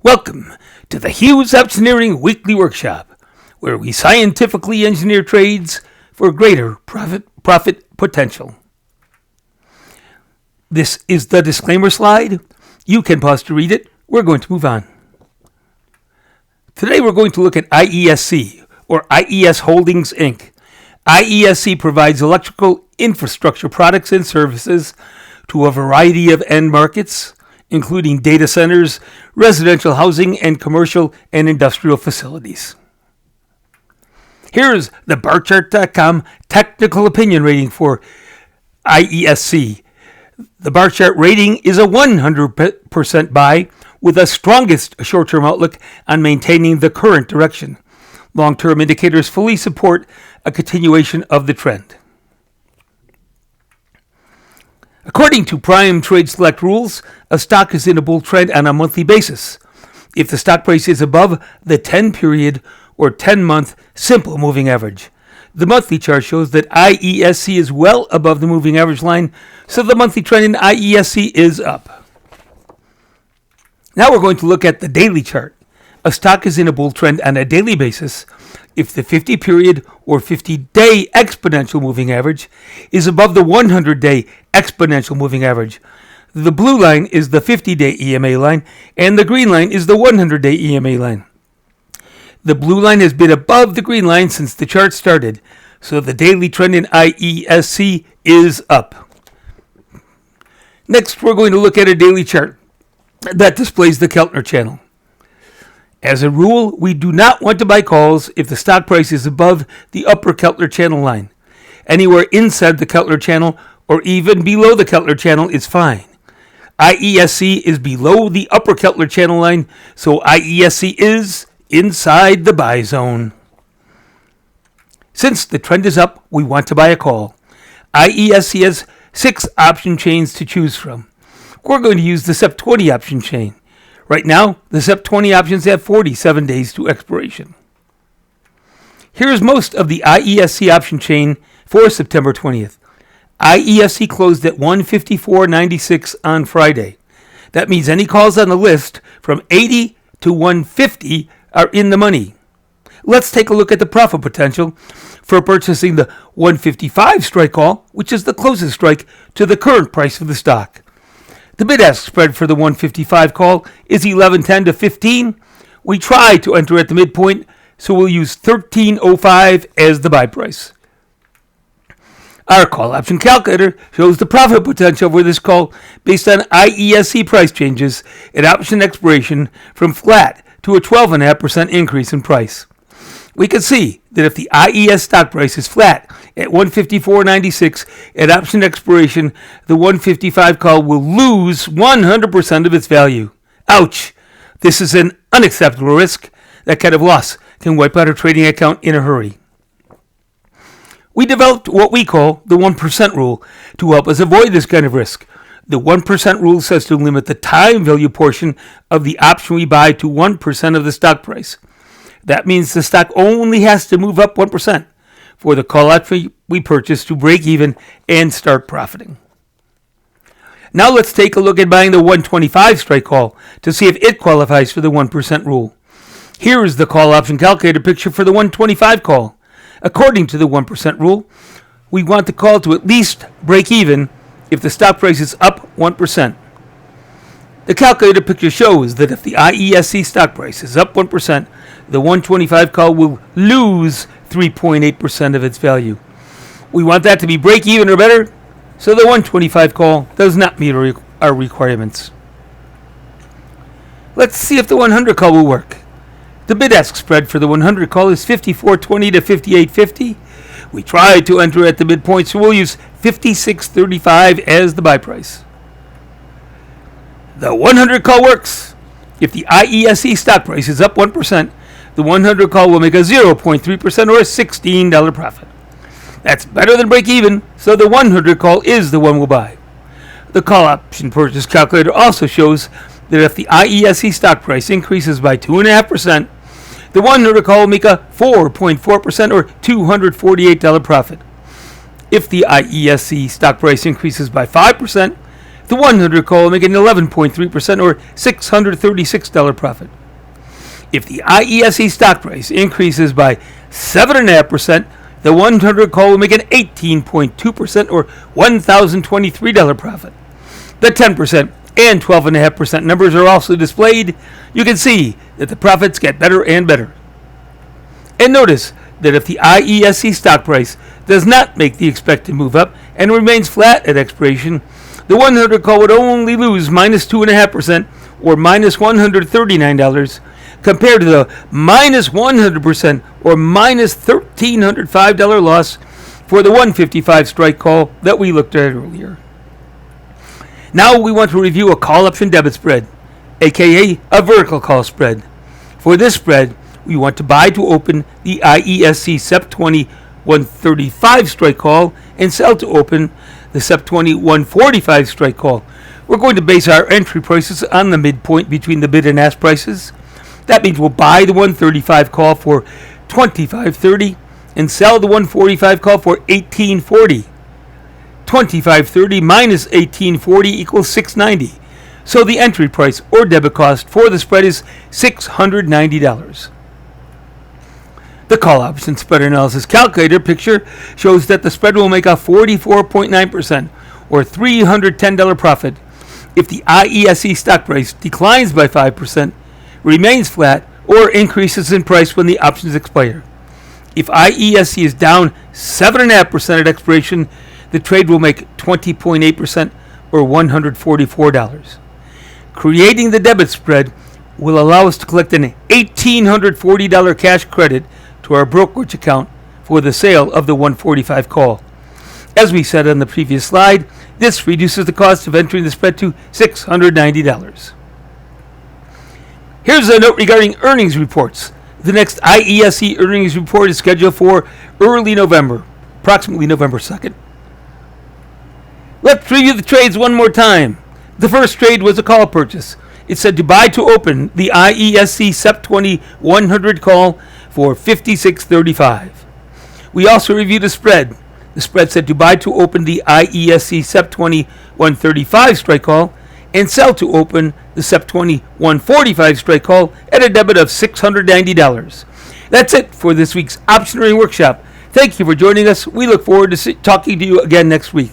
Welcome to the Hughes Optioneering Weekly Workshop, where we scientifically engineer trades for greater profit potential. This is the disclaimer slide. You can pause to read it. We're going to move on. Today we're going to look at IESC, or IES Holdings, Inc. IESC provides electrical infrastructure products and services to a variety of end markets, including data centers, residential housing, and commercial and industrial facilities. Here's the barchart.com technical opinion rating for IESC. The bar chart rating is a 100% buy with the strongest short-term outlook on maintaining the current direction. Long-term indicators fully support a continuation of the trend. According to Prime Trade Select rules, a stock is in a bull trend on a monthly basis if the stock price is above the 10-period or 10-month simple moving average. The monthly chart shows that IESC is well above the moving average line, so the monthly trend in IESC is up. Now we're going to look at the daily chart. A stock is in a bull trend on a daily basis if the 50-period or 50-day exponential moving average is above the 100-day exponential moving average. The blue line is the 50-day EMA line, and the green line is the 100-day EMA line. The blue line has been above the green line since the chart started, so the daily trend in IESC is up. Next, we're going to look at a daily chart that displays the Keltner channel. As a rule, we do not want to buy calls if the stock price is above the upper Keltner channel line. Anywhere inside the Keltner channel or even below the Keltner channel is fine. IESC is below the upper Keltner channel line, so IESC is inside the buy zone. Since the trend is up, we want to buy a call. IESC has 6 option chains to choose from. We're going to use the SEP 20 option chain. Right now, the SEP 20 options have 47 days to expiration. Here's most of the IESC option chain for September 20th. IESC closed at 154.96 on Friday. That means any calls on the list from 80 to 150 are in the money. Let's take a look at the profit potential for purchasing the 155 strike call, which is the closest strike to the current price of the stock. The bid-ask spread for the 155 call is 11.10 to 15. We try to enter at the midpoint, so we'll use 13.05 as the buy price. Our call option calculator shows the profit potential for this call based on IESC price changes at option expiration from flat to a 12.5% increase in price. We can see that if the IES stock price is flat at 154.96 at option expiration, the 155 call will lose 100% of its value. Ouch! This is an unacceptable risk. That kind of loss can wipe out a trading account in a hurry. We developed what we call the 1% rule to help us avoid this kind of risk. The 1% rule says to limit the time value portion of the option we buy to 1% of the stock price. That means the stock only has to move up 1% for the call option we purchase to break even and start profiting. Now let's take a look at buying the 125 strike call to see if it qualifies for the 1% rule. Here is the call option calculator picture for the 125 call. According to the 1% rule, we want the call to at least break even if the stock price is up 1%. The calculator picture shows that if the IESC stock price is up 1%, the 125 call will lose 3.8% of its value. We want that to be break even or better, so the 125 call does not meet our requirements. Let's see if the 100 call will work. The bid-ask spread for the 100 call is 54.20 to 58.50. We tried to enter at the midpoint, so we'll use 56.35 as the buy price. The 100 call works. If the IESC stock price is up 1%, the 100 call will make a 0.3% or a $16 profit. That's better than break even, so the 100 call is the one we'll buy. The call option purchase calculator also shows that if the IESC stock price increases by 2.5%, the 100 call will make a 4.4% or $248 profit. If the IESC stock price increases by 5%, The 100 call will make an 11.3% or $636 profit. If the IESC stock price increases by 7.5%, the 100 call will make an 18.2% or $1,023 profit. The 10% and 12.5% numbers are also displayed. You can see that the profits get better and better. And notice that if the IESC stock price does not make the expected move up and remains flat at expiration, the 100 call would only lose minus 2.5% or minus $139 compared to the minus 100% or minus $1,305 loss for the 155 strike call that we looked at earlier. Now we want to review a call option debit spread, aka a vertical call spread. For this spread, we want to buy to open the IESC SEP 20 135 strike call and sell to open the SEP 20 145 strike call. We're going to base our entry prices on the midpoint between the bid and ask prices. That means we'll buy the 135 call for $25.30 and sell the 145 call for $18.40. $25.30 minus $18.40 equals $6.90. So the entry price or debit cost for the spread is $690. The call option spread analysis calculator picture shows that the spread will make a 44.9% or $310 profit if the IESC stock price declines by 5%, remains flat, or increases in price when the options expire. If IESC is down 7.5% at expiration, the trade will make 20.8% or $144. Creating the debit spread will allow us to collect an $1,840 cash credit to our brokerage account for the sale of the 145 call. As we said on the previous slide, this reduces the cost of entering the spread to $690. Here's a note regarding earnings reports. The next IESC earnings report is scheduled for early November, approximately November 2nd. Let's review the trades one more time. The first trade was a call purchase. It said to buy to open the IESC SEP 20 100 call for $56.35. We also reviewed the spread. The spread said to buy to open the IESC SEP 20 135 strike call and sell to open the SEP 20 145 strike call at a debit of $690. That's it for this week's Optioneering Workshop. Thank you for joining us. We look forward to talking to you again next week.